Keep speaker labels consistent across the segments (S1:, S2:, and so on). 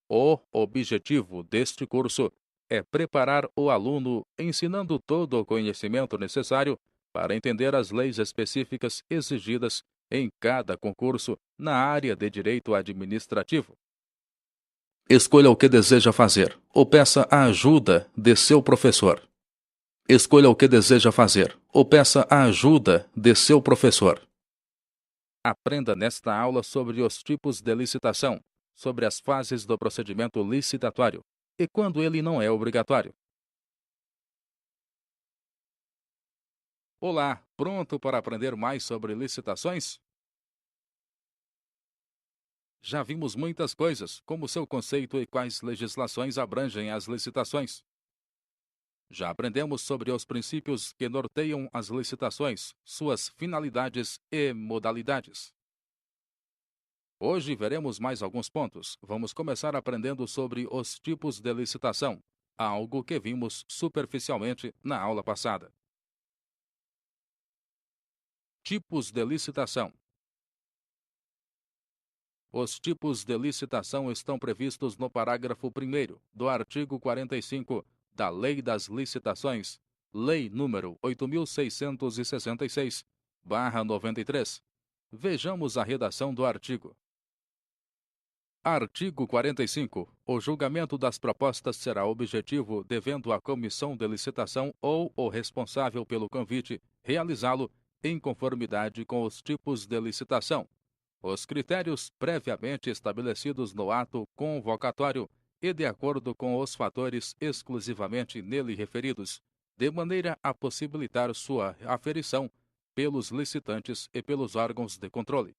S1: O objetivo deste curso é preparar o aluno ensinando todo o conhecimento necessário para entender as leis específicas exigidas em cada concurso na área de direito administrativo. Escolha o que deseja fazer ou peça a ajuda de seu professor. Escolha o que deseja fazer ou peça a ajuda de seu professor. Aprenda nesta aula sobre os tipos de licitação, sobre as fases do procedimento licitatório e quando ele não é obrigatório. Olá, pronto para aprender mais sobre licitações? Já vimos muitas coisas, como seu conceito e quais legislações abrangem as licitações. Já aprendemos sobre os princípios que norteiam as licitações, suas finalidades e modalidades. Hoje veremos mais alguns pontos. Vamos começar aprendendo sobre os tipos de licitação, algo que vimos superficialmente na aula passada. Tipos de licitação. Os tipos de licitação estão previstos no parágrafo 1º do artigo 45 da Lei das Licitações, Lei nº 8.666/93. Vejamos a redação do artigo. Artigo 45. O julgamento das propostas será objetivo, devendo a comissão de licitação ou o responsável pelo convite realizá-lo em conformidade com os tipos de licitação, os critérios previamente estabelecidos no ato convocatório e de acordo com os fatores exclusivamente nele referidos, de maneira a possibilitar sua aferição pelos licitantes e pelos órgãos de controle.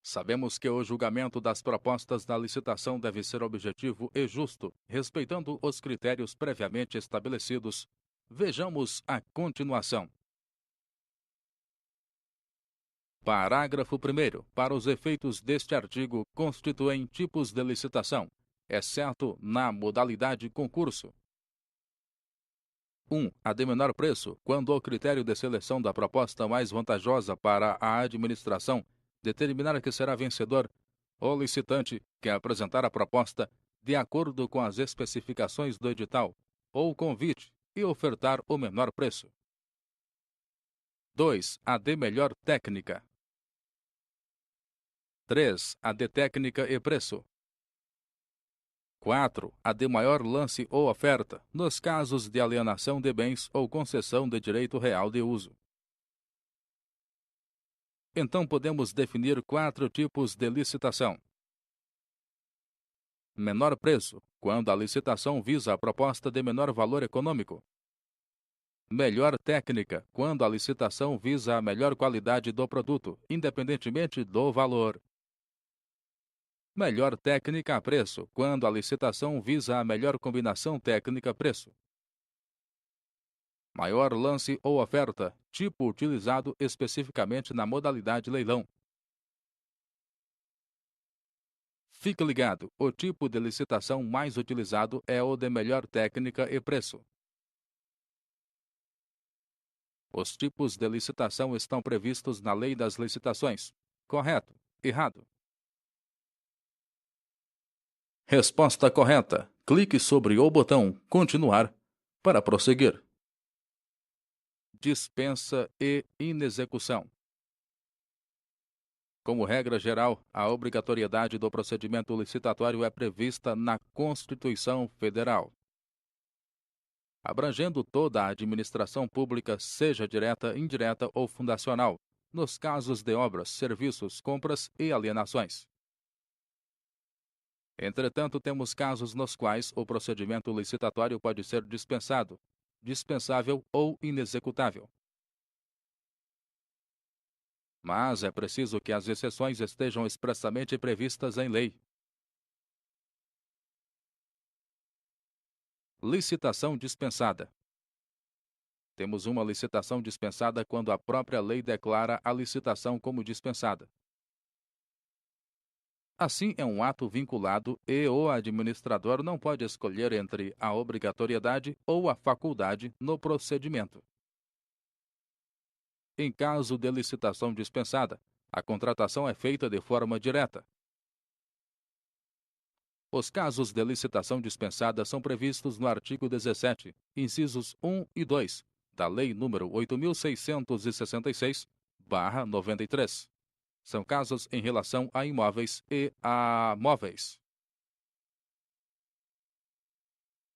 S1: Sabemos que o julgamento das propostas da licitação deve ser objetivo e justo, respeitando os critérios previamente estabelecidos. Vejamos a continuação. Parágrafo 1º. Para os efeitos deste artigo, constituem tipos de licitação, exceto na modalidade concurso. 1. A de menor preço, quando o critério de seleção da proposta mais vantajosa para a administração determinar que será vencedor o licitante que apresentar a proposta de acordo com as especificações do edital ou convite e ofertar o menor preço. 2. A de melhor técnica. 3. A de técnica e preço. 4. A de maior lance ou oferta, nos casos de alienação de bens ou concessão de direito real de uso. Então podemos definir 4 tipos de licitação. Menor preço, quando a licitação visa a proposta de menor valor econômico. Melhor técnica, quando a licitação visa a melhor qualidade do produto, independentemente do valor. Melhor técnica a preço, quando a licitação visa a melhor combinação técnica-preço. Maior lance ou oferta, tipo utilizado especificamente na modalidade leilão. Fique ligado, o tipo de licitação mais utilizado é o de melhor técnica e preço. Os tipos de licitação estão previstos na Lei das Licitações. Correto? Errado? Resposta correta. Clique sobre o botão Continuar para prosseguir. Dispensa e inexecução. Como regra geral, a obrigatoriedade do procedimento licitatório é prevista na Constituição Federal, abrangendo toda a administração pública, seja direta, indireta ou fundacional, nos casos de obras, serviços, compras e alienações. Entretanto, temos casos nos quais o procedimento licitatório pode ser dispensado, dispensável ou inexecutável. Mas é preciso que as exceções estejam expressamente previstas em lei. Licitação dispensada. Temos uma licitação dispensada quando a própria lei declara a licitação como dispensada. Assim, é um ato vinculado e o administrador não pode escolher entre a obrigatoriedade ou a faculdade no procedimento. Em caso de licitação dispensada, a contratação é feita de forma direta. Os casos de licitação dispensada são previstos no artigo 17, incisos 1 e 2, da Lei nº 8.666/93. São casos em relação a imóveis e a móveis.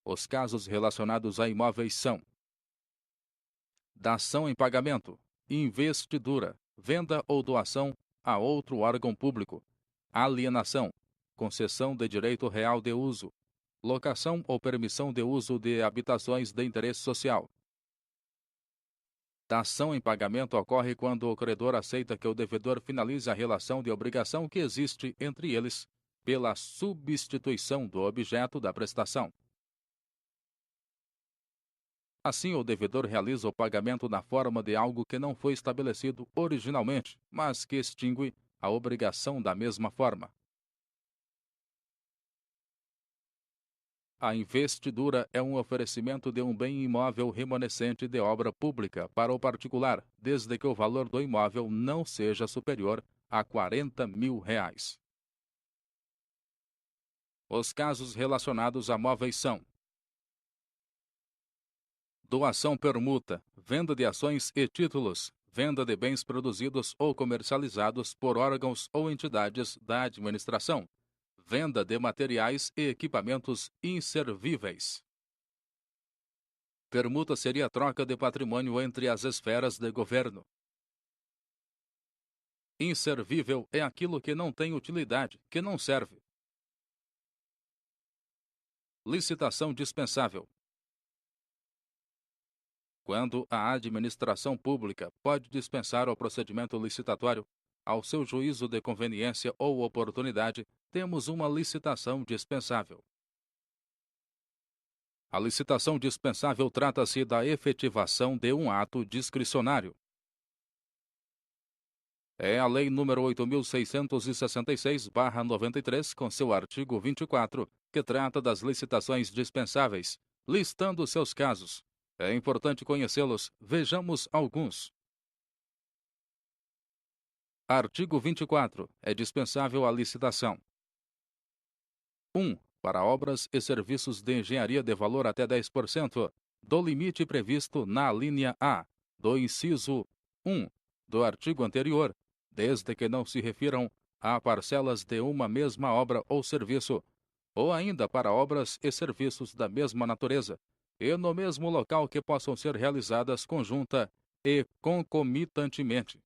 S1: Os casos relacionados a imóveis são: dação em pagamento, investidura, venda ou doação a outro órgão público, alienação, concessão de direito real de uso, locação ou permissão de uso de habitações de interesse social. Dação em pagamento ocorre quando o credor aceita que o devedor finalize a relação de obrigação que existe entre eles, pela substituição do objeto da prestação. Assim, o devedor realiza o pagamento na forma de algo que não foi estabelecido originalmente, mas que extingue a obrigação da mesma forma. A investidura é um oferecimento de um bem imóvel remanescente de obra pública para o particular, desde que o valor do imóvel não seja superior a R$ 40.000. Os casos relacionados a móveis são: doação permuta, venda de ações e títulos, venda de bens produzidos ou comercializados por órgãos ou entidades da administração, venda de materiais e equipamentos inservíveis. Permuta seria a troca de patrimônio entre as esferas de governo. Inservível é aquilo que não tem utilidade, que não serve. Licitação dispensável: quando a administração pública pode dispensar o procedimento licitatório, ao seu juízo de conveniência ou oportunidade, temos uma licitação dispensável. A licitação dispensável trata-se da efetivação de um ato discricionário. É a Lei nº 8.666/93, com seu artigo 24, que trata das licitações dispensáveis, listando seus casos. É importante conhecê-los. Vejamos alguns. Artigo 24. É dispensável a licitação: 1. Para obras e serviços de engenharia de valor até 10%, do limite previsto na alínea A do inciso 1 do artigo anterior, desde que não se refiram a parcelas de uma mesma obra ou serviço, ou ainda para obras e serviços da mesma natureza, e no mesmo local que possam ser realizadas conjunta e concomitantemente.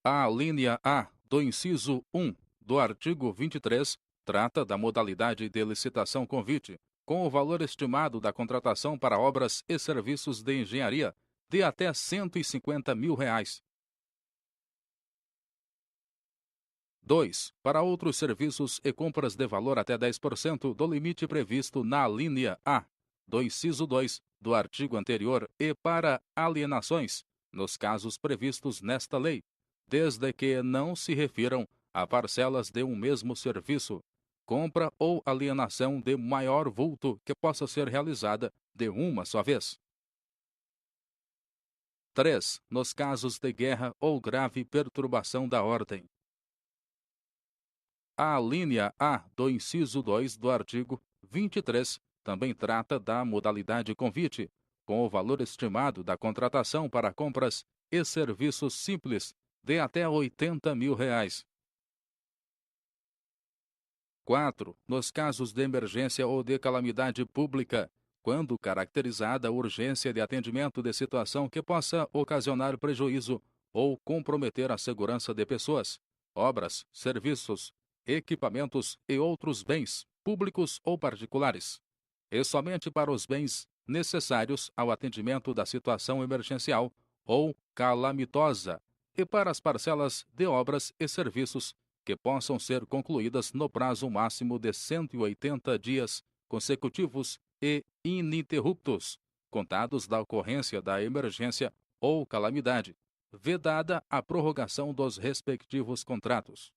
S1: A alínea A do inciso 1 do artigo 23 trata da modalidade de licitação convite, com o valor estimado da contratação para obras e serviços de engenharia de até R$ 150.000. 2. Para outros serviços e compras de valor até 10% do limite previsto na alínea A do inciso 2 do artigo anterior e para alienações, nos casos previstos nesta lei, desde que não se refiram a parcelas de um mesmo serviço, compra ou alienação de maior vulto que possa ser realizada de uma só vez. 3. Nos casos de guerra ou grave perturbação da ordem. A alínea A do inciso 2 do artigo 23 também trata da modalidade convite, com o valor estimado da contratação para compras e serviços simples de até R$ 80.000. 4. Nos casos de emergência ou de calamidade pública, quando caracterizada a urgência de atendimento de situação que possa ocasionar prejuízo ou comprometer a segurança de pessoas, obras, serviços, equipamentos e outros bens, públicos ou particulares, e somente para os bens necessários ao atendimento da situação emergencial ou calamitosa, e para as parcelas de obras e serviços que possam ser concluídas no prazo máximo de 180 dias consecutivos e ininterruptos, contados da ocorrência da emergência ou calamidade, vedada a prorrogação dos respectivos contratos.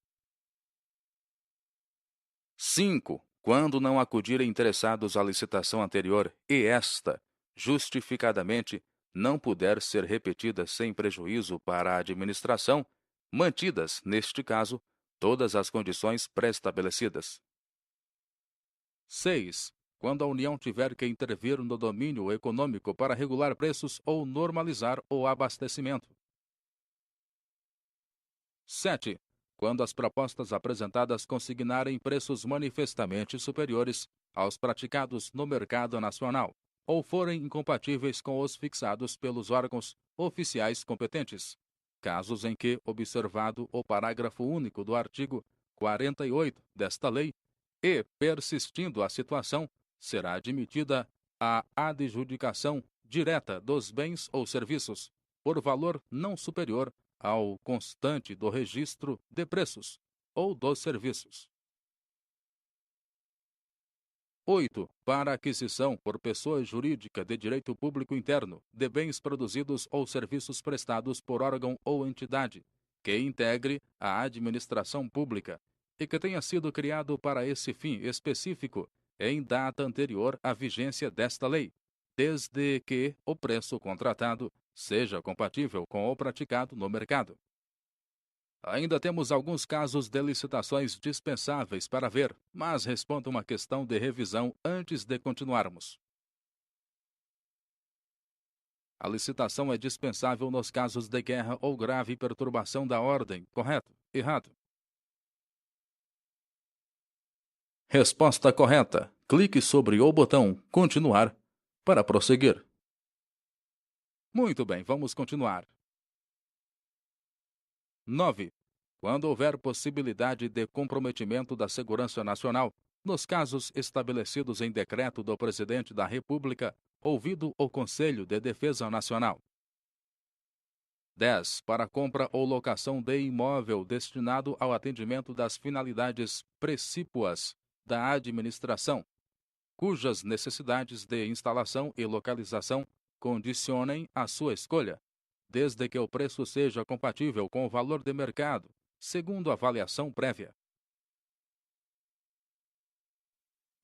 S1: 5. Quando não acudirem interessados à licitação anterior e esta, justificadamente, não puder ser repetida sem prejuízo para a administração, mantidas, neste caso, todas as condições pré-estabelecidas. 6. Quando a União tiver que intervir no domínio econômico para regular preços ou normalizar o abastecimento. 7. Quando as propostas apresentadas consignarem preços manifestamente superiores aos praticados no mercado nacional, ou forem incompatíveis com os fixados pelos órgãos oficiais competentes, casos em que, observado o parágrafo único do artigo 48 desta lei, e persistindo a situação, será admitida a adjudicação direta dos bens ou serviços, por valor não superior ao constante do registro de preços ou dos serviços. 8. Para aquisição por pessoa jurídica de direito público interno de bens produzidos ou serviços prestados por órgão ou entidade que integre a administração pública e que tenha sido criado para esse fim específico em data anterior à vigência desta lei, desde que o preço contratado seja compatível com o praticado no mercado. Ainda temos alguns casos de licitações dispensáveis para ver, mas responda uma questão de revisão antes de continuarmos. A licitação é dispensável nos casos de guerra ou grave perturbação da ordem, correto? Errado. Resposta correta. Clique sobre o botão Continuar para prosseguir. Muito bem, vamos continuar. 9. Quando houver possibilidade de comprometimento da segurança nacional, nos casos estabelecidos em decreto do Presidente da República, ouvido o Conselho de Defesa Nacional. 10. Para compra ou locação de imóvel destinado ao atendimento das finalidades precípuas da administração, cujas necessidades de instalação e localização condicionem a sua escolha, desde que o preço seja compatível com o valor de mercado, segundo avaliação prévia.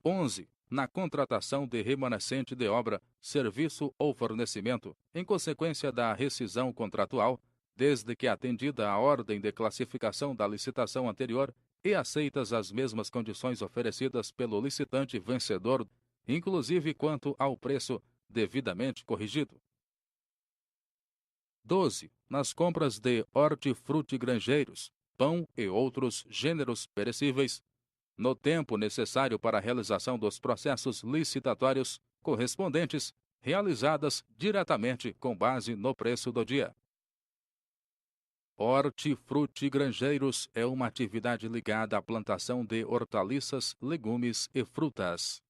S1: 11. Na contratação de remanescente de obra, serviço ou fornecimento, em consequência da rescisão contratual, desde que atendida a ordem de classificação da licitação anterior e aceitas as mesmas condições oferecidas pelo licitante vencedor, inclusive quanto ao preço devidamente corrigido. 12. Nas compras de hortifrutigranjeiros, pão e outros gêneros perecíveis, no tempo necessário para a realização dos processos licitatórios correspondentes, realizadas diretamente com base no preço do dia. Hortifrutigranjeiros é uma atividade ligada à plantação de hortaliças, legumes e frutas.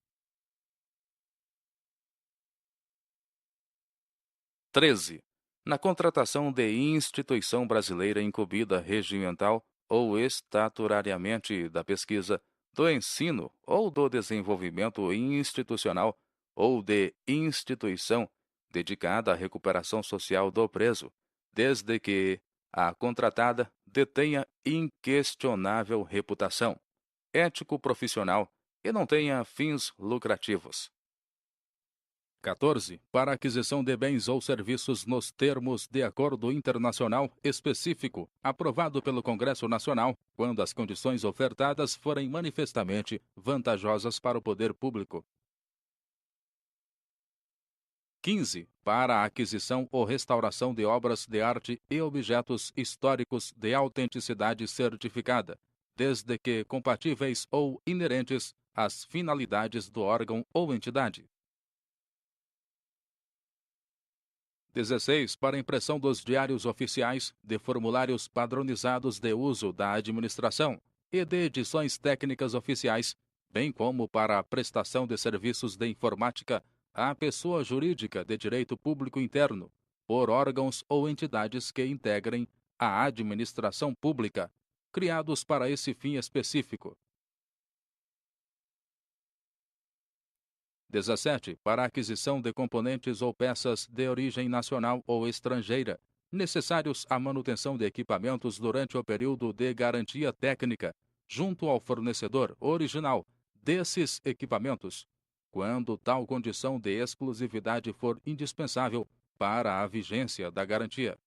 S1: 13. Na contratação de instituição brasileira incumbida regimental ou estatutariamente da pesquisa, do ensino ou do desenvolvimento institucional ou de instituição dedicada à recuperação social do preso, desde que a contratada detenha inquestionável reputação ético-profissional e não tenha fins lucrativos. 14. Para aquisição de bens ou serviços nos termos de acordo internacional específico, aprovado pelo Congresso Nacional, quando as condições ofertadas forem manifestamente vantajosas para o poder público. 15. Para a aquisição ou restauração de obras de arte e objetos históricos de autenticidade certificada, desde que compatíveis ou inerentes às finalidades do órgão ou entidade. 16. Para impressão dos diários oficiais, de formulários padronizados de uso da administração e de edições técnicas oficiais, bem como para a prestação de serviços de informática à pessoa jurídica de direito público interno, por órgãos ou entidades que integrem a administração pública, criados para esse fim específico. 17. Para a aquisição de componentes ou peças de origem nacional ou estrangeira, necessários à manutenção de equipamentos durante o período de garantia técnica, junto ao fornecedor original desses equipamentos, quando tal condição de exclusividade for indispensável para a vigência da garantia.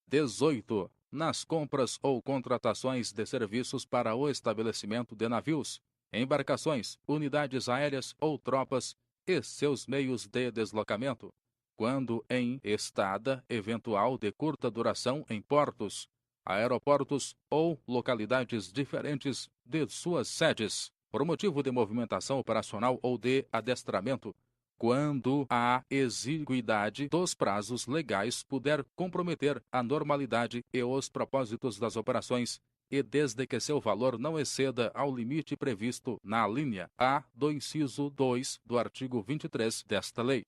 S1: 18. nas compras ou contratações de serviços para o estabelecimento de navios, embarcações, unidades aéreas ou tropas e seus meios de deslocamento, quando em estada eventual de curta duração em portos, aeroportos ou localidades diferentes de suas sedes, por motivo de movimentação operacional ou de adestramento, quando a exiguidade dos prazos legais puder comprometer a normalidade e os propósitos das operações, e desde que seu valor não exceda ao limite previsto na linha A do inciso 2 do artigo 23 desta lei.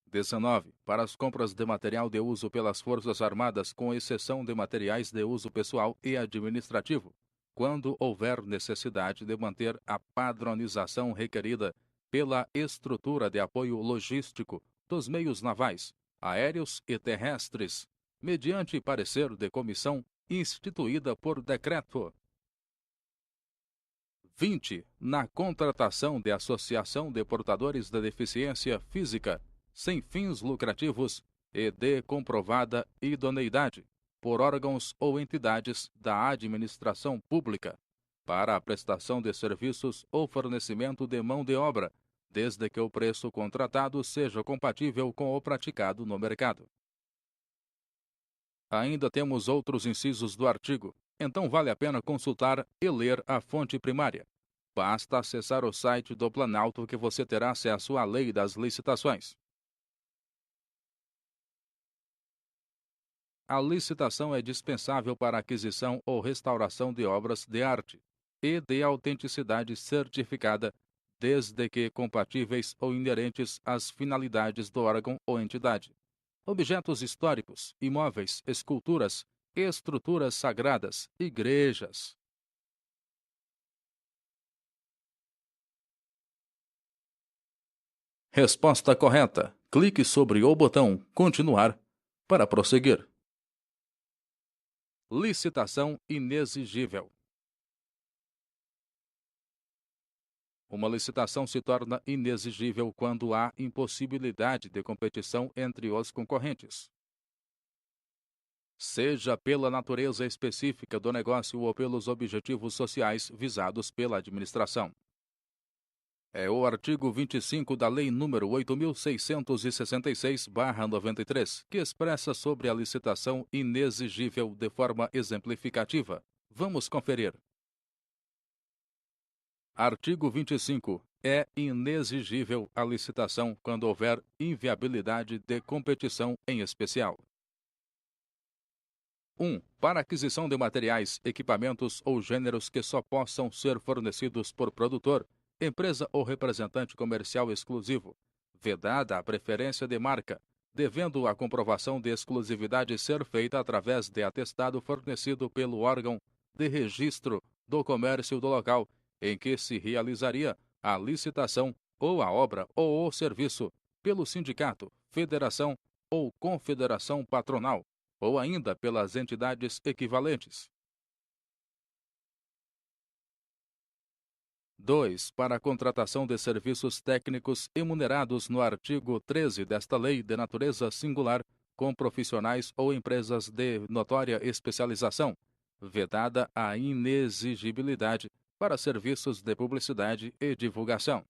S1: 19. Para as compras de material de uso pelas Forças Armadas, com exceção de materiais de uso pessoal e administrativo, quando houver necessidade de manter a padronização requerida pela estrutura de apoio logístico dos meios navais, aéreos e terrestres, mediante parecer de comissão instituída por decreto. 20. Na contratação de associação de portadores de deficiência física, sem fins lucrativos e de comprovada idoneidade, por órgãos ou entidades da administração pública, para a prestação de serviços ou fornecimento de mão de obra, desde que o preço contratado seja compatível com o praticado no mercado. Ainda temos outros incisos do artigo, então vale a pena consultar e ler a fonte primária. Basta acessar o site do Planalto que você terá acesso à Lei das Licitações. A licitação é dispensável para aquisição ou restauração de obras de arte e de autenticidade certificada, desde que compatíveis ou inerentes às finalidades do órgão ou entidade. Objetos históricos, imóveis, esculturas, estruturas sagradas, igrejas. Resposta correta. Clique sobre o botão Continuar para prosseguir. Licitação inexigível. Uma licitação se torna inexigível quando há impossibilidade de competição entre os concorrentes, seja pela natureza específica do negócio ou pelos objetivos sociais visados pela administração. É o artigo 25 da Lei nº 8.666/93, que expressa sobre a licitação inexigível de forma exemplificativa. Vamos conferir. Artigo 25. É inexigível a licitação quando houver inviabilidade de competição em especial. 1. Para aquisição de materiais, equipamentos ou gêneros que só possam ser fornecidos por produtor, empresa ou representante comercial exclusivo, vedada a preferência de marca, devendo a comprovação de exclusividade ser feita através de atestado fornecido pelo órgão de registro do comércio do local em que se realizaria a licitação ou a obra ou o serviço, pelo sindicato, federação ou confederação patronal, ou ainda pelas entidades equivalentes. 2. Para a contratação de serviços técnicos emunerados no artigo 13 desta lei de natureza singular, com profissionais ou empresas de notória especialização, vedada a inexigibilidade para serviços de publicidade e divulgação.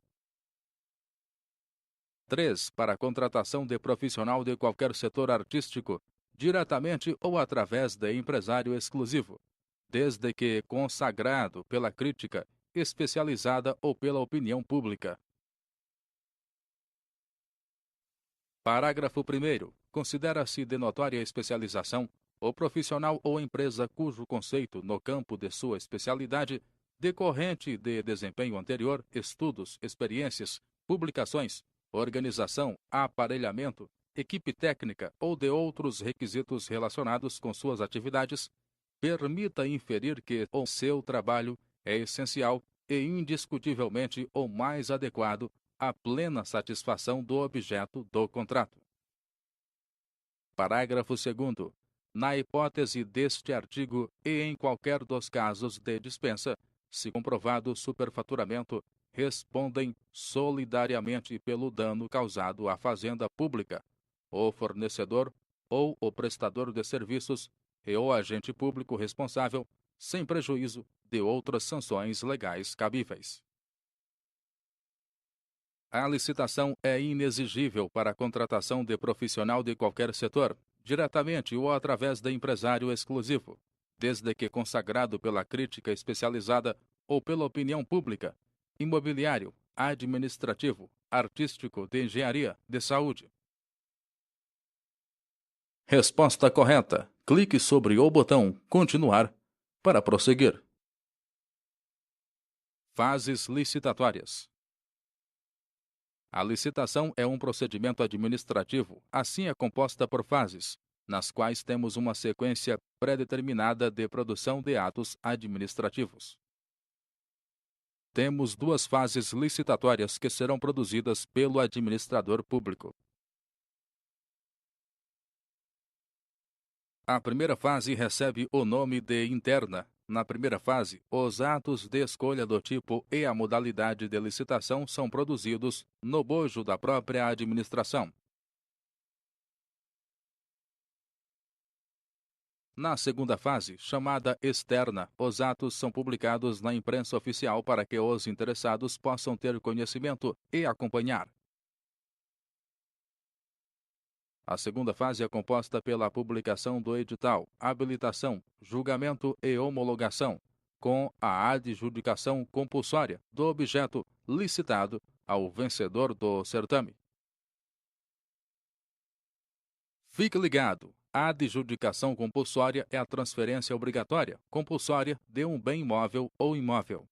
S1: 3. Para a contratação de profissional de qualquer setor artístico, diretamente ou através de empresário exclusivo, desde que consagrado pela crítica especializada ou pela opinião pública. Parágrafo 1º. Considera-se de notória especialização o profissional ou empresa cujo conceito no campo de sua especialidade, decorrente de desempenho anterior, estudos, experiências, publicações, organização, aparelhamento, equipe técnica ou de outros requisitos relacionados com suas atividades, permita inferir que o seu trabalho é essencial e indiscutivelmente o mais adequado à plena satisfação do objeto do contrato. Parágrafo 2º. Na hipótese deste artigo e em qualquer dos casos de dispensa, se comprovado superfaturamento, respondem solidariamente pelo dano causado à fazenda pública, o fornecedor ou o prestador de serviços e o agente público responsável, sem prejuízo de outras sanções legais cabíveis. A licitação é inexigível para a contratação de profissional de qualquer setor, diretamente ou através de empresário exclusivo, desde que consagrado pela crítica especializada ou pela opinião pública, imobiliário, administrativo, artístico, de engenharia, de saúde. Resposta correta. Clique sobre o botão Continuar para prosseguir. Fases licitatórias. A licitação é um procedimento administrativo, assim é composta por fases, nas quais temos uma sequência pré-determinada de produção de atos administrativos. Temos duas fases licitatórias que serão produzidas pelo administrador público. A primeira fase recebe o nome de interna. Na primeira fase, os atos de escolha do tipo e a modalidade de licitação são produzidos no bojo da própria administração. Na segunda fase, chamada externa, os atos são publicados na imprensa oficial para que os interessados possam ter conhecimento e acompanhar. A segunda fase é composta pela publicação do edital, habilitação, julgamento e homologação, com a adjudicação compulsória do objeto licitado ao vencedor do certame. Fique ligado! A adjudicação compulsória é a transferência obrigatória, compulsória, de um bem móvel ou imóvel.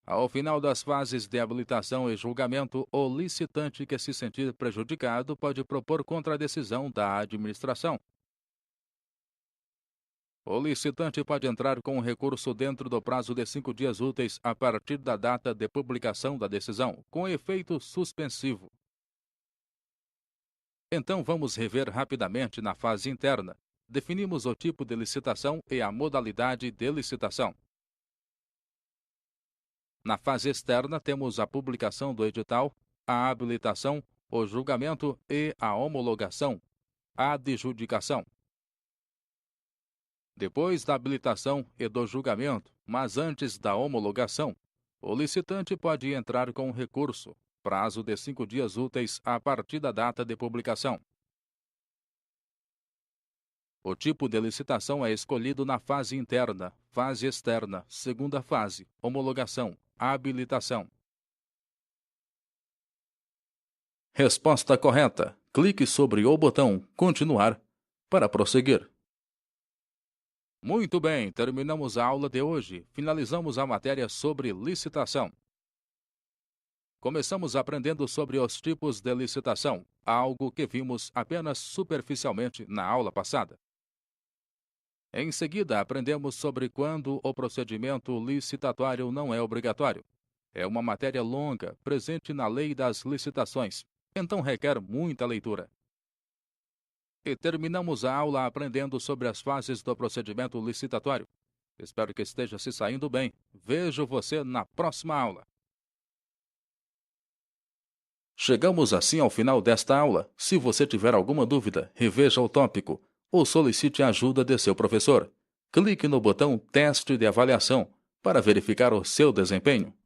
S1: Ao final das fases de habilitação e julgamento, o licitante que se sentir prejudicado pode propor contra a decisão da administração. O licitante pode entrar com um recurso dentro do prazo de 5 dias úteis a partir da data de publicação da decisão, com efeito suspensivo. Então vamos rever rapidamente na fase interna. Definimos o tipo de licitação e a modalidade de licitação. Na fase externa, temos a publicação do edital, a habilitação, o julgamento e a homologação, a adjudicação. Depois da habilitação e do julgamento, mas antes da homologação, o licitante pode entrar com recurso, prazo de 5 dias úteis a partir da data de publicação. O tipo de licitação é escolhido na fase interna, fase externa, segunda fase, homologação, habilitação. Resposta correta. Clique sobre o botão Continuar para prosseguir. Muito bem, terminamos a aula de hoje. Finalizamos a matéria sobre licitação. Começamos aprendendo sobre os tipos de licitação, algo que vimos apenas superficialmente na aula passada. Em seguida, aprendemos sobre quando o procedimento licitatório não é obrigatório. É uma matéria longa, presente na Lei das Licitações, então requer muita leitura. E terminamos a aula aprendendo sobre as fases do procedimento licitatório. Espero que esteja se saindo bem. Vejo você na próxima aula. Chegamos assim ao final desta aula. Se você tiver alguma dúvida, reveja o tópico ou solicite a ajuda de seu professor. Clique no botão Teste de Avaliação para verificar o seu desempenho.